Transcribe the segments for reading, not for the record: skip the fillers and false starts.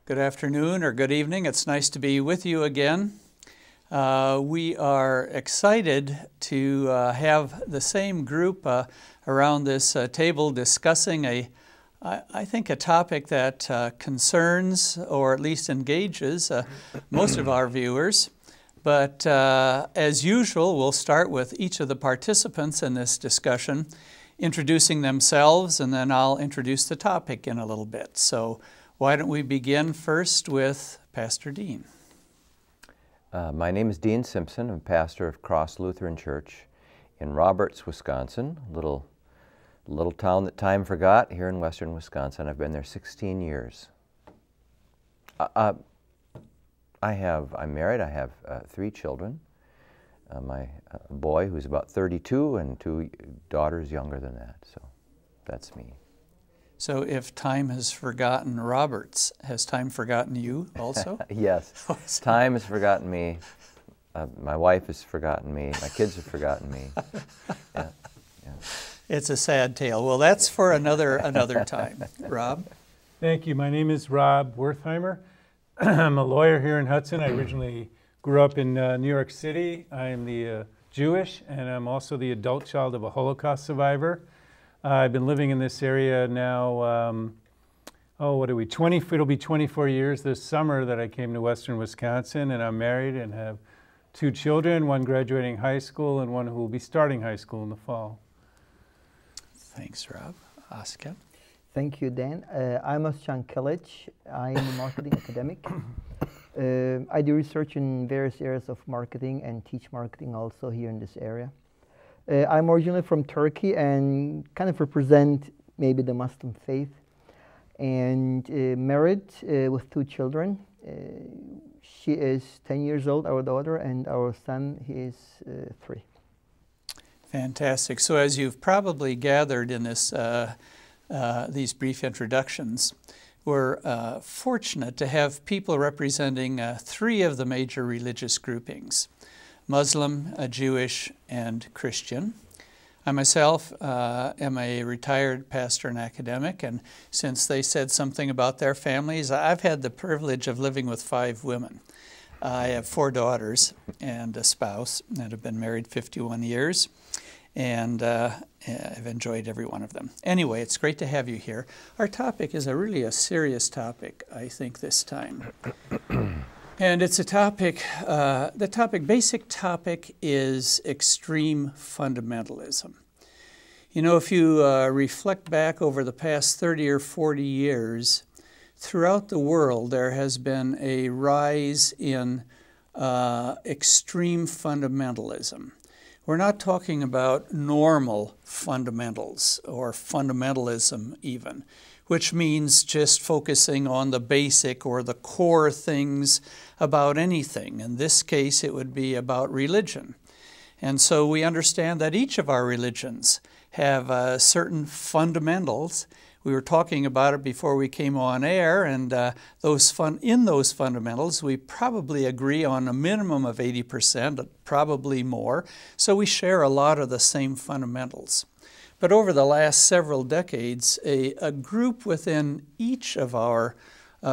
Good afternoon or good evening. It's nice to be with you again. We are excited to have the same group around this table discussing I think a topic that concerns or at least engages most of our viewers. But as usual, we'll start with each of the participants in this discussion introducing themselves, and then I'll introduce the topic in a little bit. So why don't we begin first with Pastor Dean? My name is Dean Simpson. I'm pastor of Cross Lutheran Church in Roberts, Wisconsin, a little town that time forgot here in western Wisconsin. I've been there 16 years. I'm married. I have 3 children. My boy, who's about 32, and 2 daughters younger than that. So that's me. So if time has forgotten Roberts, has time forgotten you also? Yes. Time has forgotten me. My wife has forgotten me. My kids have forgotten me. Yeah. It's a sad tale. Well, that's for another time. Rob? Thank you. My name is Rob Wertheimer. I'm a lawyer here in Hudson. I originally grew up in New York City. I am the Jewish, and I'm also the adult child of a Holocaust survivor. I've been living in this area now, it'll be 24 years this summer that I came to western Wisconsin, and I'm married and have 2 children, one graduating high school and one who will be starting high school in the fall. Thanks, Rob. Oscar? Thank you, Dan. I'm Özcan Kılıç. I am a marketing academic. I do research in various areas of marketing and teach marketing also here in this area. I'm originally from Turkey and kind of represent maybe the Muslim faith, and married with 2 children. She is 10 years old, our daughter, and our son, he is 3. Fantastic. So as you've probably gathered in these brief introductions, we're fortunate to have people representing 3 of the major religious groupings: Muslim, Jewish, and Christian. I myself am a retired pastor and academic, and since they said something about their families, I've had the privilege of living with 5 women. I have 4 daughters and a spouse that have been married 51 years, and I've enjoyed every one of them. Anyway, it's great to have you here. Our topic is really a serious topic, I think, this time. And it's a topic, basic topic is extreme fundamentalism. You know, if you reflect back over the past 30 or 40 years, throughout the world there has been a rise in extreme fundamentalism. We're not talking about normal fundamentals or fundamentalism even, which means just focusing on the basic or the core things about anything. In this case, it would be about religion. And so we understand that each of our religions have certain fundamentals. We were talking about it before we came on air, and in those fundamentals, we probably agree on a minimum of 80%, probably more. So we share a lot of the same fundamentals. But over the last several decades, a group within each of our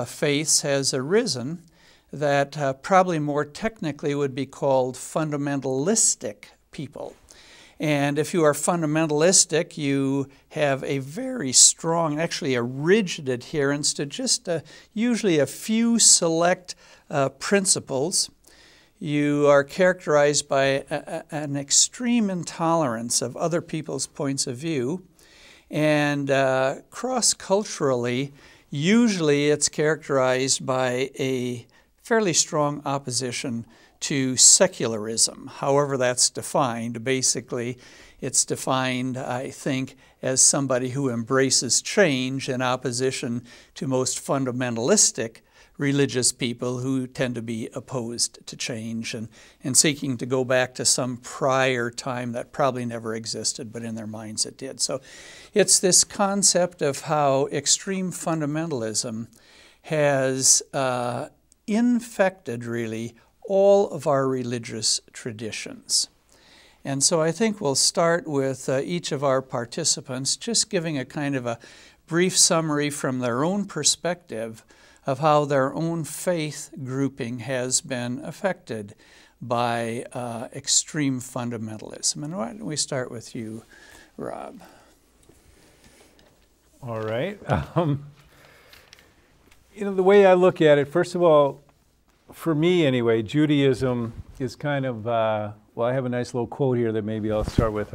faiths has arisen that probably more technically would be called fundamentalistic people. And if you are fundamentalistic, you have a very strong, actually a rigid adherence to just usually a few select principles. You are characterized by an extreme intolerance of other people's points of view. And cross-culturally, usually it's characterized by a fairly strong opposition to secularism, however that's defined. Basically, it's defined, I think, as somebody who embraces change in opposition to most fundamentalistic religious people who tend to be opposed to change and seeking to go back to some prior time that probably never existed, but in their minds it did. So it's this concept of how extreme fundamentalism has infected, really, all of our religious traditions. And so I think we'll start with each of our participants just giving a kind of a brief summary from their own perspective of how their own faith grouping has been affected by extreme fundamentalism. And why don't we start with you, Rob? All right. The way I look at it, first of all, for me anyway, Judaism is kind of, well, I have a nice little quote here that maybe I'll start with.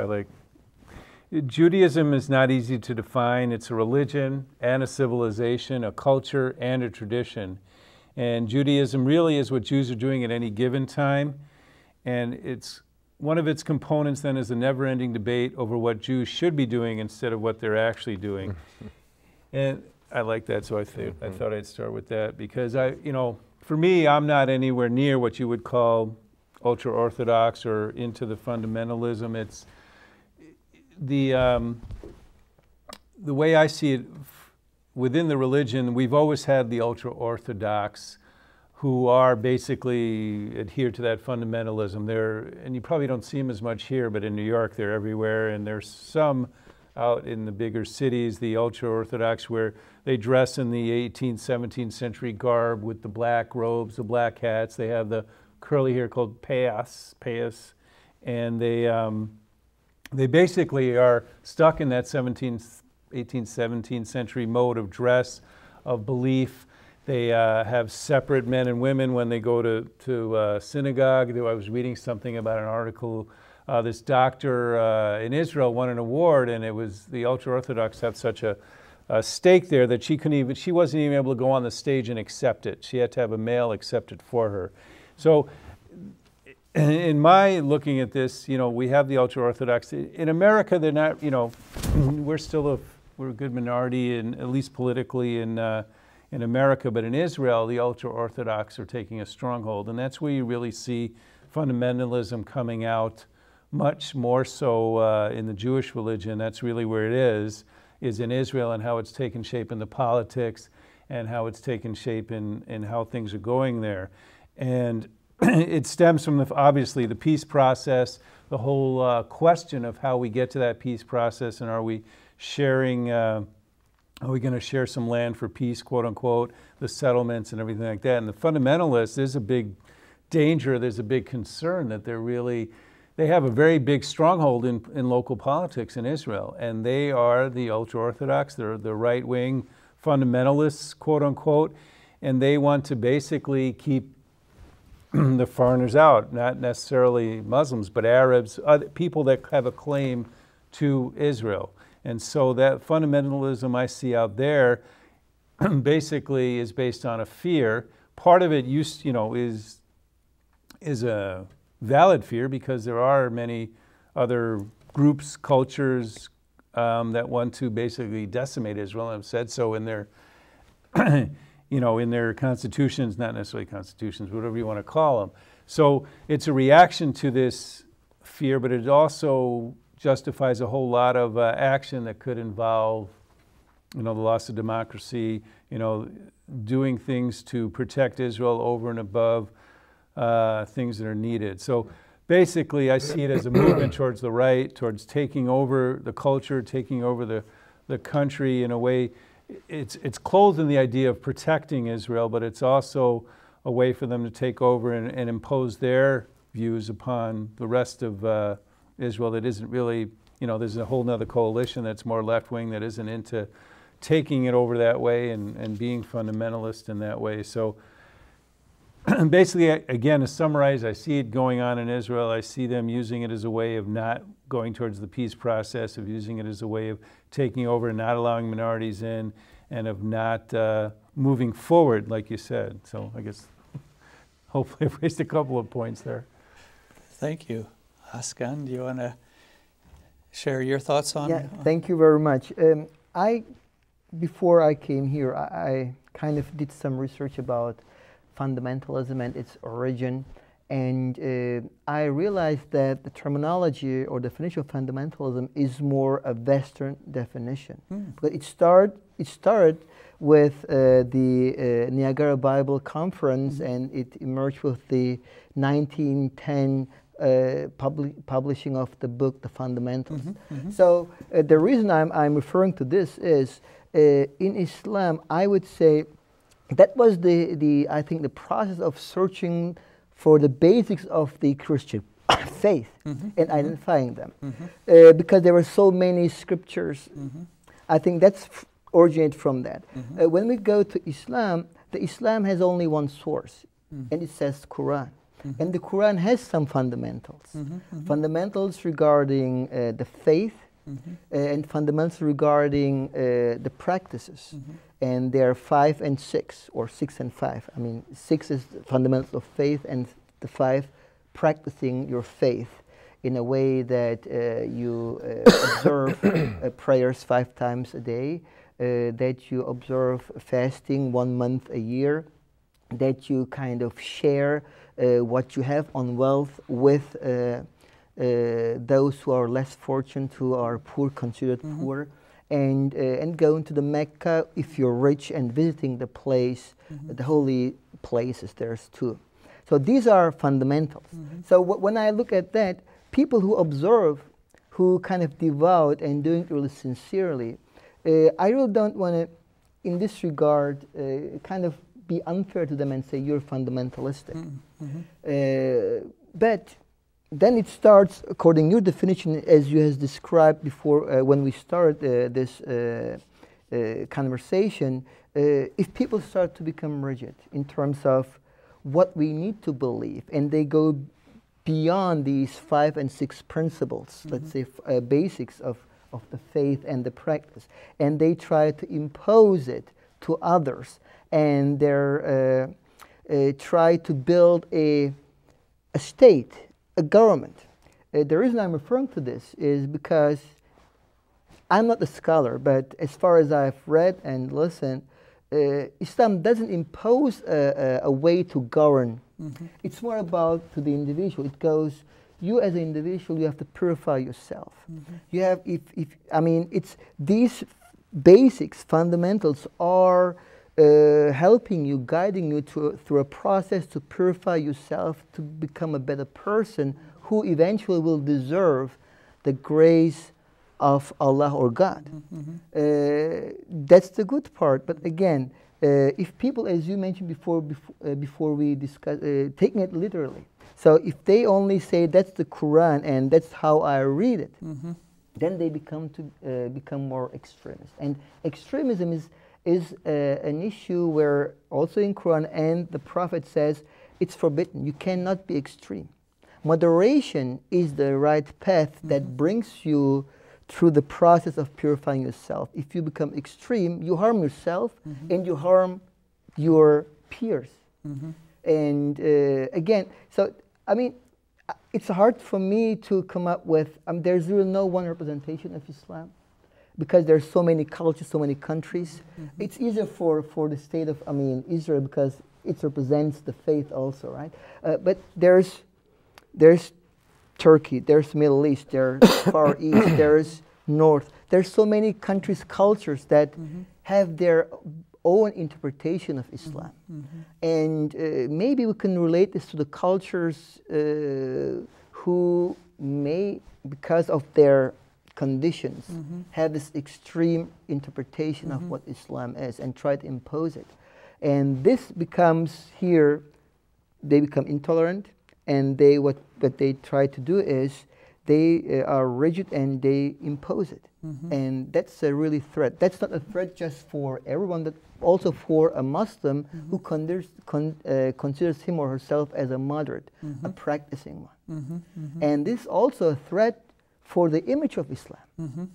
Judaism is not easy to define. It's a religion and a civilization, a culture and a tradition. And Judaism really is what Jews are doing at any given time. And it's one of its components then is a never-ending debate over what Jews should be doing instead of what they're actually doing. And I like that, so I thought I'd start with that because for me, I'm not anywhere near what you would call ultra-Orthodox or into the fundamentalism. It's the way I see it within the religion, we've always had the ultra-Orthodox who are basically adhere to that fundamentalism. And you probably don't see them as much here, but in New York, they're everywhere. And there's some out in the bigger cities, the ultra-Orthodox, where they dress in the 18th, 17th century garb with the black robes, the black hats. They have the curly hair called payas, and they basically are stuck in that 18th, 17th century mode of dress, of belief. They have separate men and women when they go to synagogue. I was reading something about an article. This doctor in Israel won an award, and it was the ultra-Orthodox have such a stake there that she wasn't even able to go on the stage and accept it. She had to have a male accept it for her. So in my looking at this, we have the ultra-Orthodox. In America, they're not, we're a good minority, at least politically in America, but in Israel, the ultra-Orthodox are taking a stronghold, and that's where you really see fundamentalism coming out much more so in the Jewish religion. That's really where it is in Israel and how it's taken shape in the politics and how it's taken shape in how things are going there. And it stems from, obviously, the peace process, the whole question of how we get to that peace process, and are we sharing, are we going to share some land for peace, quote unquote, the settlements and everything like that. And the fundamentalists, there's a big danger, there's a big concern that they have a very big stronghold in local politics in Israel. And they are the ultra-Orthodox, they're the right-wing fundamentalists, quote unquote, and they want to basically keep the foreigners out, not necessarily Muslims, but Arabs, other people that have a claim to Israel. And so that fundamentalism I see out there basically is based on a fear. Part of it is a valid fear because there are many other groups, cultures that want to basically decimate Israel and have said so in their in their constitutions, not necessarily constitutions, whatever you want to call them. So it's a reaction to this fear, but it also justifies a whole lot of action that could involve, the loss of democracy, doing things to protect Israel over and above things that are needed. So basically, I see it as a movement towards the right, towards taking over the culture, taking over the country in a way. It's clothed in the idea of protecting Israel, but it's also a way for them to take over and impose their views upon the rest of Israel that isn't really, there's a whole nother coalition that's more left-wing that isn't into taking it over that way and being fundamentalist in that way. So basically, again, to summarize, I see it going on in Israel. I see them using it as a way of not going towards the peace process, of using it as a way of taking over and not allowing minorities in, and of not moving forward, like you said. So I guess hopefully I've raised a couple of points there. Thank you. Askan, do you want to share your thoughts on? Yeah, thank you very much. Before I came here, I kind of did some research about fundamentalism and its origin, and I realized that the terminology or definition of fundamentalism is more a Western definition. But it started with the Niagara Bible Conference, and it emerged with the 1910 publishing of the book, The Fundamentals. So the reason I'm referring to this is in Islam, I would say that was I think the process of searching for the basics of the Christian faith and identifying them, because there were so many scriptures. I think that's originated from that. When we go to Islam, the Islam has only one source, and it says Quran. And the Quran has some fundamentals. Fundamentals regarding the faith, and fundamentals regarding the practices. And there are 5 and 6, or 6 and 5. I mean, 6 is the fundamentals of faith, and the 5, practicing your faith in a way that you observe prayers 5 times a day, that you observe fasting 1 month a year, that you kind of share what you have on wealth with those who are less fortunate, who are poor, considered poor, and going to the Mecca if you're rich, and visiting the place, the holy places. There's 2. So these are fundamentals. So when I look at that, people who observe, who kind of devout and doing it really sincerely, I really don't want to, in this regard, kind of be unfair to them and say you're fundamentalistic. But then it starts, according to your definition, as you has described before when we started this conversation, if people start to become rigid in terms of what we need to believe, and they go beyond these 5 and 6 principles, let's say basics of the faith and the practice, and they try to impose it to others, and they're try to build a state, a government. The reason I'm referring to this is because I'm not a scholar, but as far as I've read and listened, Islam doesn't impose a way to govern. It's more about to the individual. It goes, you as an individual, you have to purify yourself. You have, I mean, it's these basics, fundamentals are helping you, guiding you through a process to purify yourself, to become a better person who eventually will deserve the grace of Allah or God. That's the good part. But again, if people, as you mentioned before we discuss, taking it literally. So if they only say that's the Quran and that's how I read it, then they become more extremist. And extremism is an issue where also in Quran and the Prophet says it's forbidden. You cannot be extreme. Moderation is the right path that brings you through the process of purifying yourself. If you become extreme, you harm yourself and you harm your peers. And again, so I mean, it's hard for me to come up with, there's really no one representation of Islam because there's so many cultures, so many countries. It's easier for the state of, Israel, because it represents the faith also, right? But there's Turkey, there's Middle East, there's Far East, there's North. There's so many countries, cultures that have their own interpretation of Islam. And maybe we can relate this to the cultures who may, because of their conditions, have this extreme interpretation of what Islam is and try to impose it. And this becomes here, they become intolerant, and what they try to do is they are rigid and they impose it. And that's a really threat. That's not a threat just for everyone, but also for a Muslim who considers him or herself as a moderate, a practicing one. And this is also a threat for the image of Islam.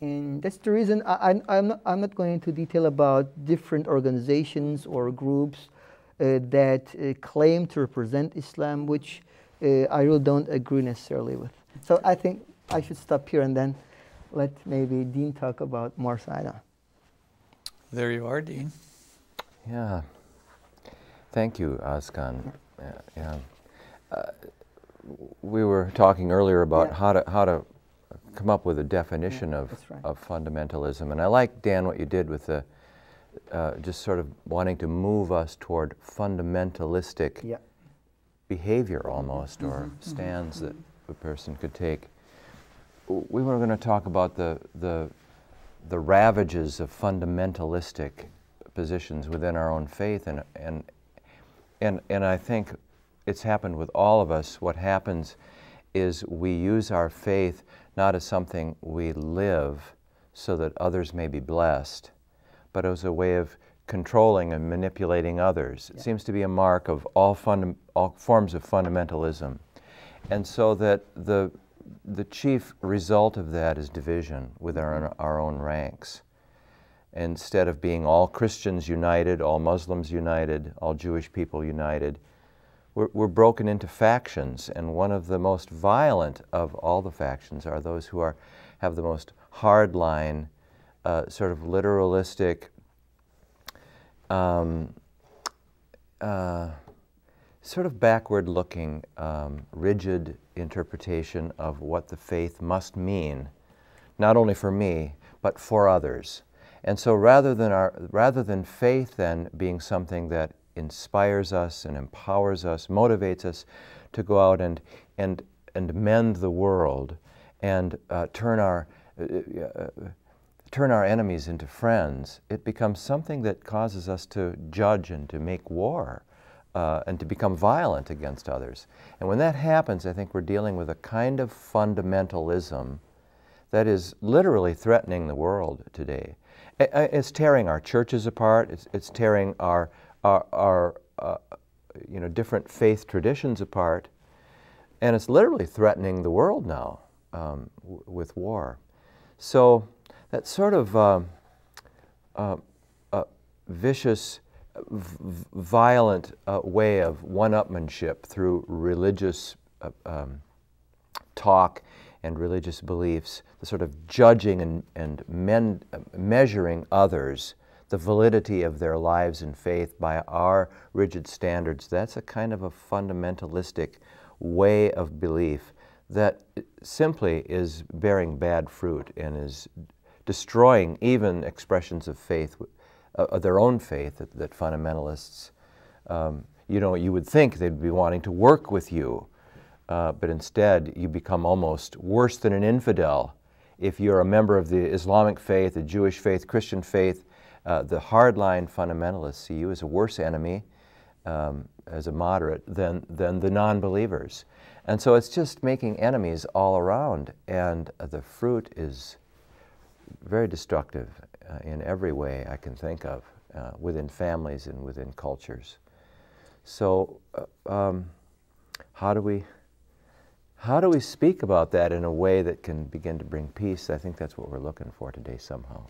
And that's the reason I'm not going into detail about different organizations or groups that claim to represent Islam, which I really don't agree necessarily with. So I think I should stop here and then let maybe Dean talk more Marsaida. There you are, Dean. Yeah. Thank you, Özkan. We were talking earlier about how to come up with a definition of fundamentalism, and I like, Dan, what you did with the just sort of wanting to move us toward fundamentalistic behavior almost, or stands that a person could take. We were going to talk about the ravages of fundamentalistic positions within our own faith, and I think it's happened with all of us. What happens is we use our faith not as something we live so that others may be blessed, but as a way of controlling and manipulating others. It seems to be a mark of all forms of fundamentalism. And so that the chief result of that is division within our own ranks. Instead of being all Christians united, all Muslims united, all Jewish people united, we're broken into factions, and one of the most violent of all the factions are those who have the most hardline, sort of literalistic, sort of backward-looking, rigid interpretation of what the faith must mean, not only for me, but for others. And so rather than faith then being something that inspires us and empowers us, motivates us to go out and mend the world and turn our enemies into friends, it becomes something that causes us to judge and to make war and to become violent against others. And when that happens, I think we're dealing with a kind of fundamentalism that is literally threatening the world today. It's tearing our churches apart. It's tearing our different faith traditions apart, and it's literally threatening the world now with war. So that sort of vicious, violent way of one-upmanship through religious talk and religious beliefs, the sort of judging and measuring others, the validity of their lives and faith by our rigid standards, that's a kind of a fundamentalistic way of belief that simply is bearing bad fruit and is destroying even expressions of faith, of their own faith, that fundamentalists, you would think they'd be wanting to work with you, but instead you become almost worse than an infidel. If you're a member of the Islamic faith, the Jewish faith, Christian faith, the hardline fundamentalists see you as a worse enemy, as a moderate, than the non-believers. And so it's just making enemies all around, and the fruit is very destructive in every way I can think of, within families and within cultures. So how do we speak about that in a way that can begin to bring peace? I think that's what we're looking for today somehow.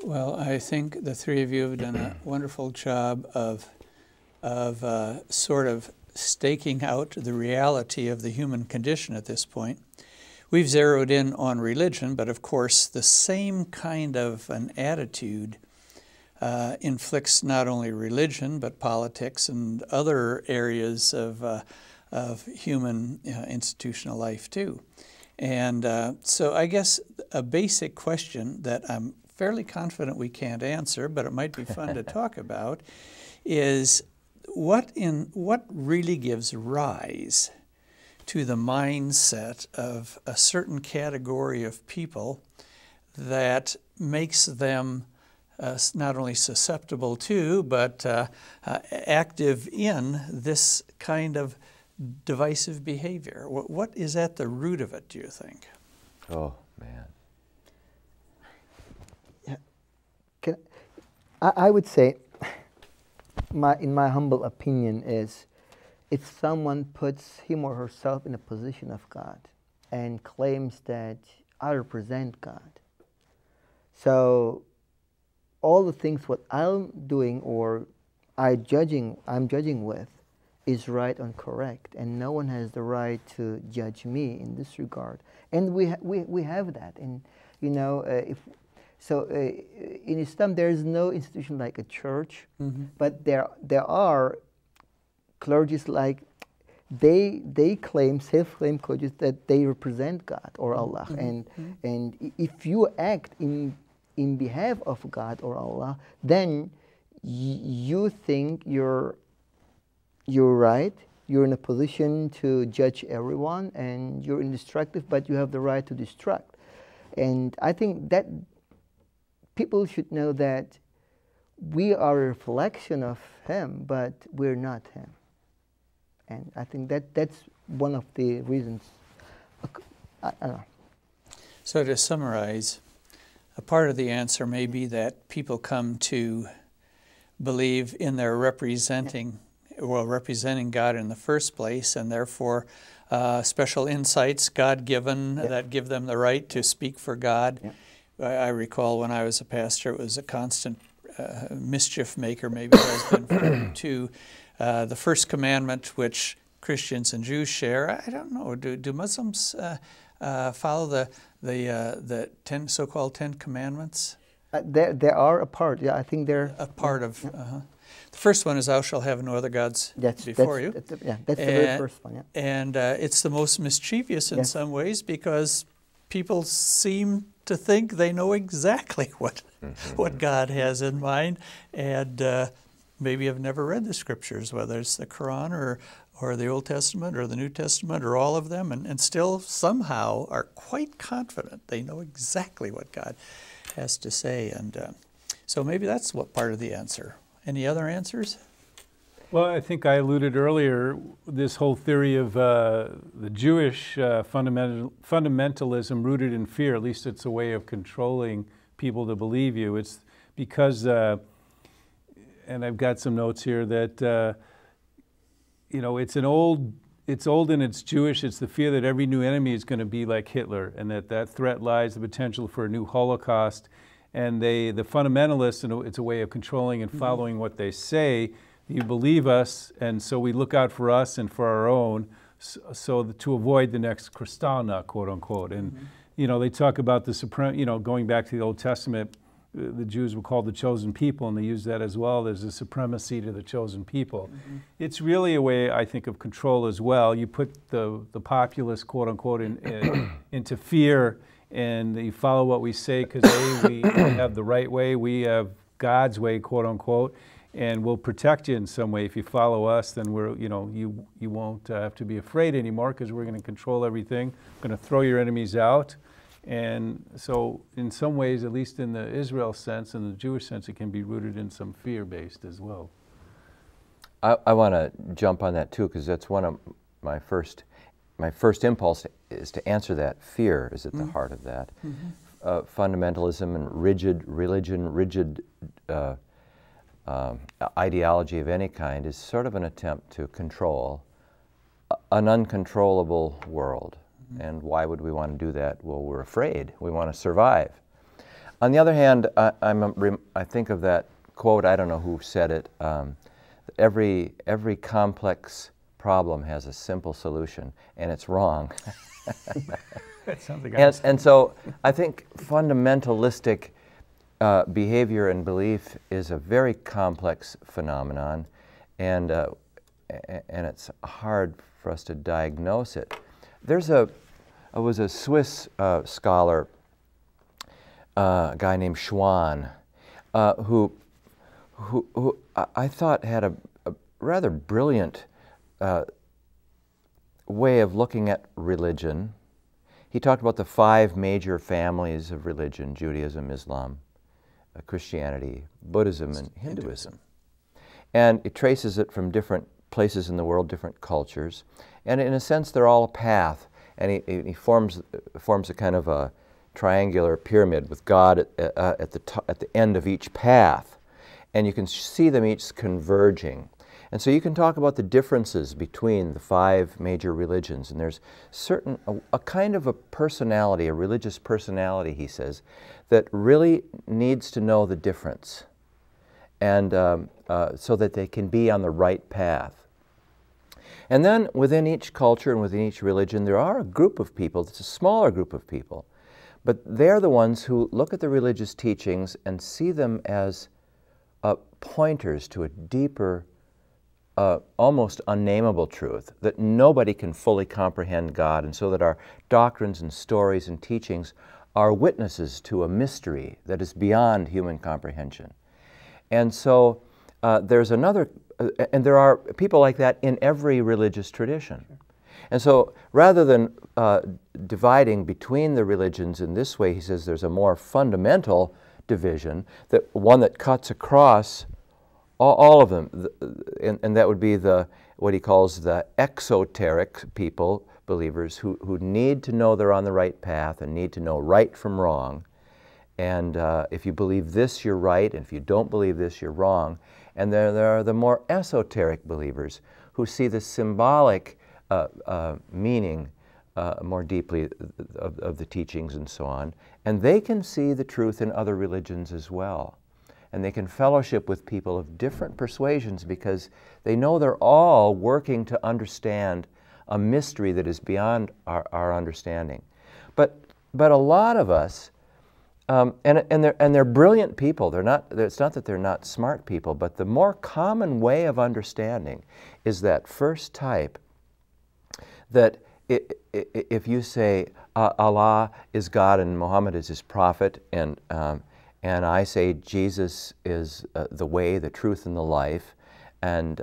Well, I think the three of you have done a wonderful job of sort of staking out the reality of the human condition at this point. We've zeroed in on religion, but of course the same kind of an attitude inflicts not only religion, but politics and other areas of human institutional life too. And so I guess a basic question that I'm fairly confident we can't answer, but it might be fun to talk about, is what really gives rise to the mindset of a certain category of people that makes them not only susceptible to, but active in this kind of divisive behavior? What is at the root of it, do you think? Oh, man. I would say, in my humble opinion, is if someone puts him or herself in a position of God and claims that I represent God. So all the things what I'm doing or I'm judging with is right and correct, and no one has the right to judge me in this regard. And we have that, and in Islam there is no institution like a church, but there are clergies like they claim, self-claim clergies that they represent God or Allah, and if you act in behalf of God or Allah, then you think you're right, you're in a position to judge everyone, and you're indestructible, but you have the right to destruct. And I think that people should know that we are a reflection of Him, but we're not Him. And I think that's one of the reasons. I don't know. So to summarize, a part of the answer may be that people come to believe in their representing God in the first place, and therefore special insights, God-given, that give them the right to speak for God. I recall when I was a pastor, it was a constant mischief maker, maybe it has been for you too. The first commandment, which Christians and Jews share, I don't know, do Muslims follow the so-called 10 Commandments? There are a part, I think they're... A part of... The first one is, thou shalt have no other gods before you. That's the very first one, And it's the most mischievous in some ways, because people seem to think they know exactly what God has in mind, and maybe have never read the Scriptures, whether it's the Quran or the Old Testament or the New Testament or all of them, and still somehow are quite confident they know exactly what God has to say. And so maybe that's what part of the answer. Any other answers? Well, I think I alluded earlier, this whole theory of the Jewish fundamentalism rooted in fear, at least it's a way of controlling people to believe you. It's because, and I've got some notes here, that it's old and it's Jewish. It's the fear that every new enemy is going to be like Hitler, and that threat lies the potential for a new Holocaust. And the fundamentalists, it's a way of controlling and following what they say. You believe us, and so we look out for us and for our own, so to avoid the next Kristallnacht, quote unquote. And they talk about the going back to the Old Testament, the Jews were called the chosen people, and they use that as well. There's a supremacy to the chosen people. It's really a way, I think, of control as well. You put the populace, quote unquote, into fear, and you follow what we say because we have the right way, we have God's way, quote unquote, and we'll protect you in some way. If you follow us, then you won't have to be afraid anymore, because we're going to control everything. We're going to throw your enemies out. And so in some ways, at least in the Israel sense and the Jewish sense, it can be rooted in some fear-based as well. I want to jump on that too, because that's one of my first impulse is to answer that. Fear is at the heart of that. Fundamentalism and rigid religion, rigid ideology of any kind is sort of an attempt to control an uncontrollable world. And why would we want to do that? Well, we're afraid. We want to survive. On the other hand, I think of that quote, I don't know who said it, every complex problem has a simple solution, and it's wrong. That sounds like and so I think fundamentalistic behavior and belief is a very complex phenomenon, and it's hard for us to diagnose it. I was a Swiss scholar, a guy named Schwann, who I thought had a rather brilliant way of looking at religion. He talked about the 5 major families of religion: Judaism, Islam, Christianity, Buddhism, and Hinduism. And it traces it from different places in the world, different cultures. And in a sense, they're all a path. And he forms a kind of a triangular pyramid with God at the end of each path. And you can see them each converging. And so you can talk about the differences between the 5 major religions. And there's a kind of a personality, a religious personality, he says, that really needs to know the difference, and so that they can be on the right path. And then within each culture and within each religion, there are a group of people, it's a smaller group of people, but they're the ones who look at the religious teachings and see them as pointers to a deeper, almost unnameable truth, that nobody can fully comprehend God, and so that our doctrines and stories and teachings are witnesses to a mystery that is beyond human comprehension. And so there's another, and there are people like that in every religious tradition. And so rather than dividing between the religions in this way, he says there's a more fundamental division, one that cuts across all of them, and that would be what he calls the exoteric people, believers, who need to know they're on the right path and need to know right from wrong. And if you believe this, you're right, and if you don't believe this, you're wrong. And there are the more esoteric believers who see the symbolic meaning more deeply of the teachings and so on. And they can see the truth in other religions as well. And they can fellowship with people of different persuasions because they know they're all working to understand a mystery that is beyond our understanding. But a lot of us, and they're brilliant people. It's not that they're not smart people, but the more common way of understanding is that first type, that if you say Allah is God and Muhammad is his prophet, and I say Jesus is the way, the truth, and the life, and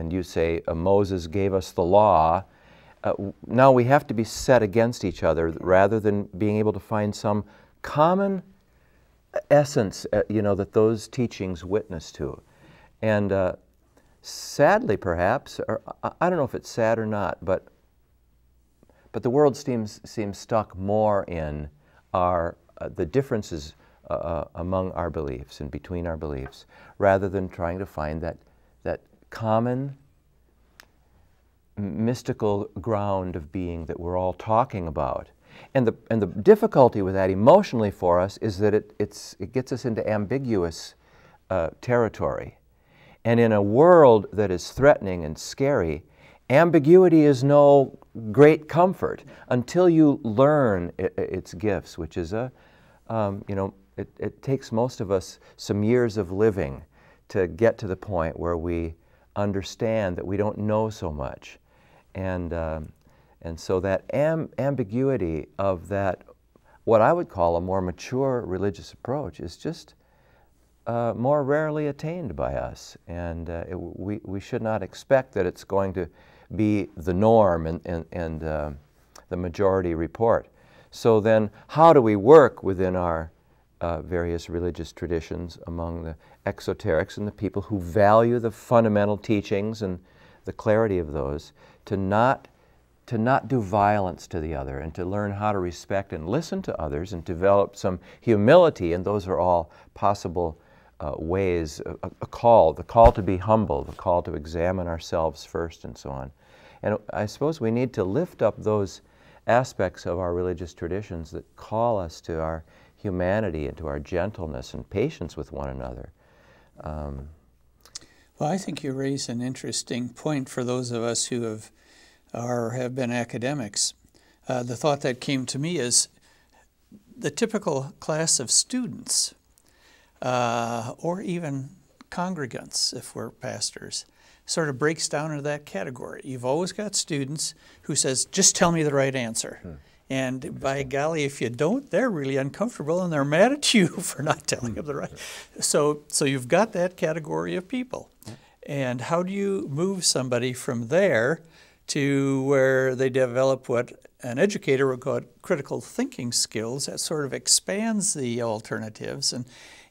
you say Moses gave us the law, now we have to be set against each other rather than being able to find some common essence, that those teachings witness to. And sadly, perhaps, or I don't know if it's sad or not, but the world seems stuck more in the differences among our beliefs and between our beliefs, rather than trying to find that common mystical ground of being that we're all talking about. And the difficulty with that emotionally for us is that it gets us into ambiguous territory. And in a world that is threatening and scary, ambiguity is no great comfort until you learn its gifts, which is it takes most of us some years of living to get to the point where we understand that we don't know so much. And so that ambiguity of that, what I would call a more mature religious approach, is just more rarely attained by us. And we should not expect that it's going to be the norm and the majority report. So then how do we work within our various religious traditions among the exoterics and the people who value the fundamental teachings and the clarity of those, to not do violence to the other, and to learn how to respect and listen to others and develop some humility? And those are all possible ways, the call to be humble, the call to examine ourselves first, and so on. And I suppose we need to lift up those aspects of our religious traditions that call us to our humanity and to our gentleness and patience with one another. Well, I think you raise an interesting point for those of us who have been academics. The thought that came to me is the typical class of students, or even congregants, if we're pastors, sort of breaks down into that category. You've always got students who says, just tell me the right answer. And by golly, if you don't, they're really uncomfortable and they're mad at you for not telling them the right. So you've got that category of people. And how do you move somebody from there to where they develop what an educator would call critical thinking skills, that sort of expands the alternatives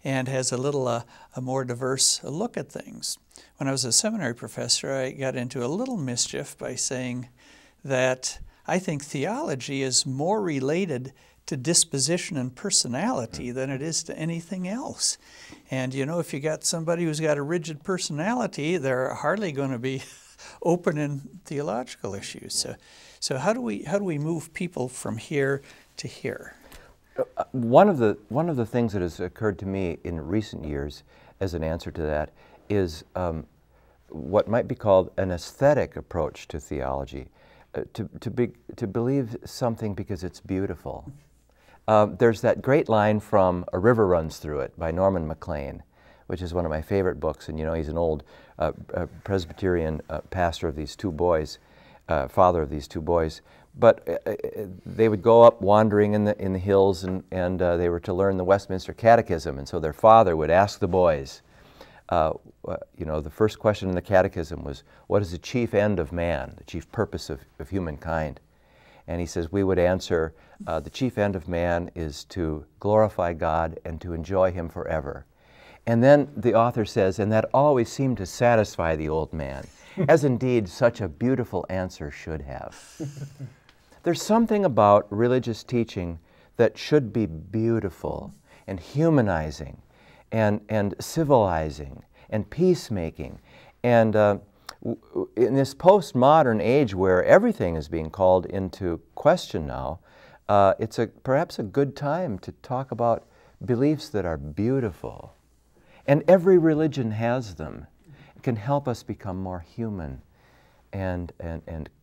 and has a more diverse look at things? When I was a seminary professor, I got into a little mischief by saying that I think theology is more related to disposition and personality than it is to anything else. And if you got somebody who's got a rigid personality, they're hardly going to be open in theological issues. So how do we move people from here to here? One of the things that has occurred to me in recent years as an answer to that is what might be called an aesthetic approach to theology. To believe something because it's beautiful. There's that great line from A River Runs Through It by Norman Maclean, which is one of my favorite books. And he's an old Presbyterian pastor of these two boys, father of these two boys. But they would go up wandering in the hills, and they were to learn the Westminster Catechism. And so their father would ask the boys, the first question in the Catechism was, what is the chief end of man, the chief purpose of humankind? And he says we would answer, the chief end of man is to glorify God and to enjoy Him forever. And then the author says, and that always seemed to satisfy the old man, as indeed such a beautiful answer should have. There's something about religious teaching that should be beautiful and humanizing and civilizing and peacemaking. And in this postmodern age where everything is being called into question now, it's perhaps a good time to talk about beliefs that are beautiful. And every religion has them. It can help us become more human and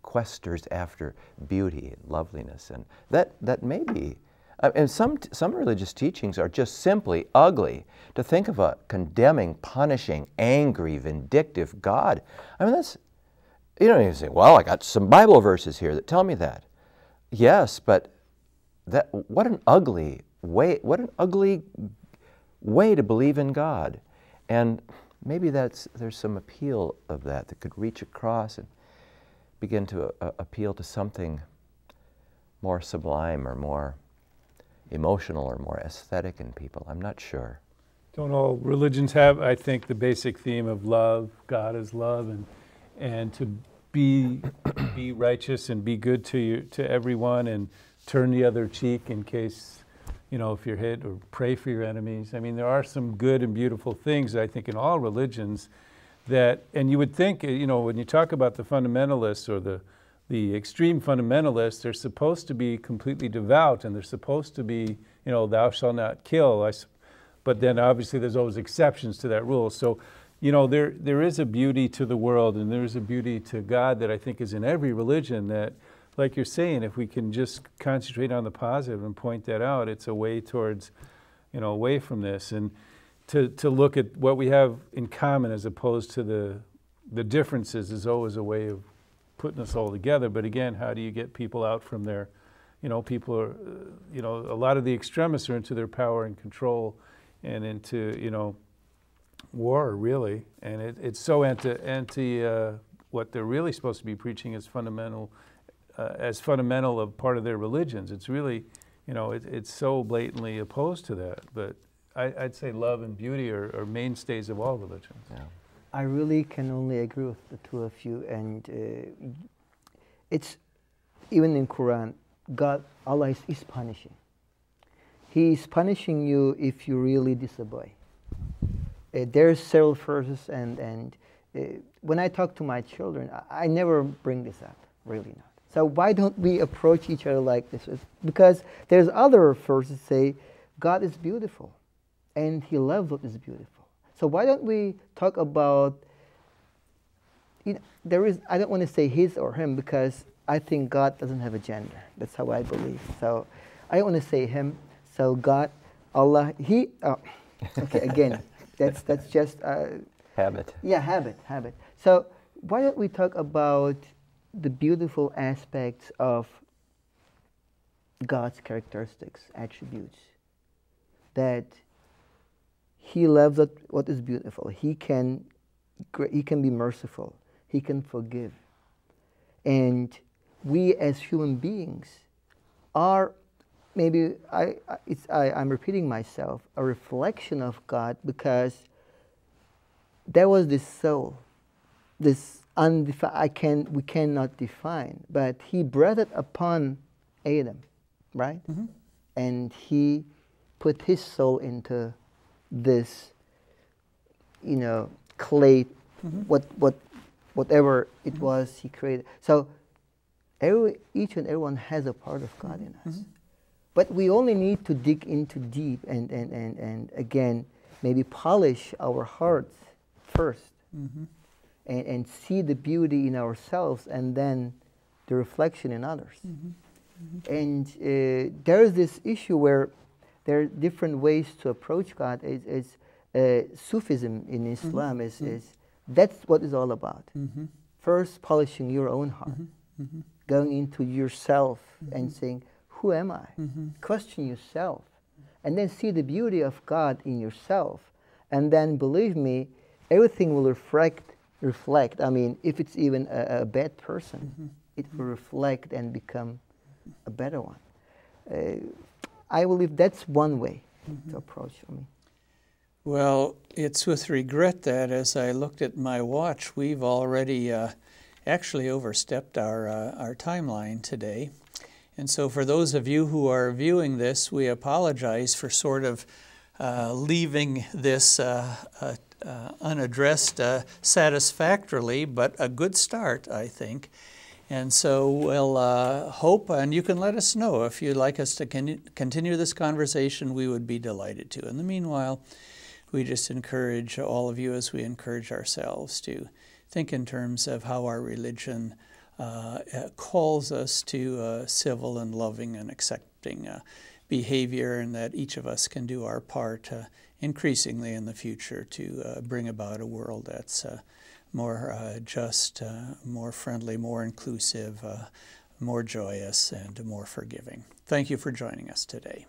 questers after beauty and loveliness. And that may be, and some religious teachings are just simply ugly. To think of a condemning, punishing, angry, vindictive God. I mean, that's, you know, you say, well, I got some Bible verses here that tell me that. Yes, but what an ugly way to believe in God. And maybe there's some appeal of that could reach across and begin to appeal to something more sublime or more emotional or more aesthetic in people. I'm not sure. Don't all religions have, I think, the basic theme of love? God is love, and to be righteous and be good to everyone, and turn the other cheek in case, you know, if you're hit, or pray for your enemies. I mean, there are some good and beautiful things, I think, in all religions that, and you would think, you know, when you talk about the fundamentalists or the extreme fundamentalists, they're supposed to be completely devout, and they're supposed to be, you know, thou shalt not kill. But then obviously there's always exceptions to that rule. So, you know, there is a beauty to the world, and there is a beauty to God that I think is in every religion that, like you're saying, if we can just concentrate on the positive and point that out, it's a way towards, you know, away from this. And to look at what we have in common as opposed to the differences is always a way of putting us all together. But again, how do you get people out from their, you know, people are, you know, a lot of the extremists are into their power and control and into, you know, war, really. And it's so anti what they're really supposed to be preaching is fundamental, as fundamental of part of their religions. It's really, you know, it's so blatantly opposed to that. But I'd say love and beauty are mainstays of all religions. Yeah. I really can only agree with the two of you, and it's even in Quran, Allah is punishing. He is punishing you if you really disobey. There's several verses, and when I talk to my children, I never bring this up, really not. So why don't we approach each other like this? Because there's other verses say, God is beautiful, and He loves what is beautiful. So why don't we talk about, you know, I don't want to say his or him, because I think God doesn't have a gender. That's how I believe. So I don't want to say him. So God, Allah, He, okay, again, that's just habit. Yeah, habit. So why don't we talk about the beautiful aspects of God's characteristics, attributes, that He loves what is beautiful. He can be merciful. He can forgive. And we as human beings are, maybe I'm repeating myself, a reflection of God, because there was this soul, this undefined, we cannot define, but He breathed upon Adam, right? Mm-hmm. And He put His soul into this, you know, clay, mm-hmm. whatever it was He created. So each and everyone has a part of God in us. Mm-hmm. But we only need to dig into deep and again, maybe polish our hearts first, mm-hmm. and see the beauty in ourselves, and then the reflection in others. Mm-hmm. Mm-hmm. And there is this issue where there are different ways to approach God. Sufism in Islam mm-hmm. is that's what it's all about. Mm-hmm. First, polishing your own heart, mm-hmm. Mm-hmm. going into yourself mm-hmm. and saying, who am I? Mm-hmm. Question yourself, and then see the beauty of God in yourself, and then believe me, everything will reflect. I mean, if it's even a bad person, mm-hmm. it will reflect and become a better one. I believe that's one way to approach for me. Well, it's with regret that as I looked at my watch, we've already actually overstepped our timeline today. And so for those of you who are viewing this, we apologize for sort of leaving this unaddressed satisfactorily, but a good start, I think. And so we'll hope, and you can let us know if you'd like us to continue this conversation, we would be delighted to. In the meanwhile, we just encourage all of you, as we encourage ourselves, to think in terms of how our religion calls us to civil and loving and accepting behavior, and that each of us can do our part increasingly in the future to bring about a world that's more just, more friendly, more inclusive, more joyous, and more forgiving. Thank you for joining us today.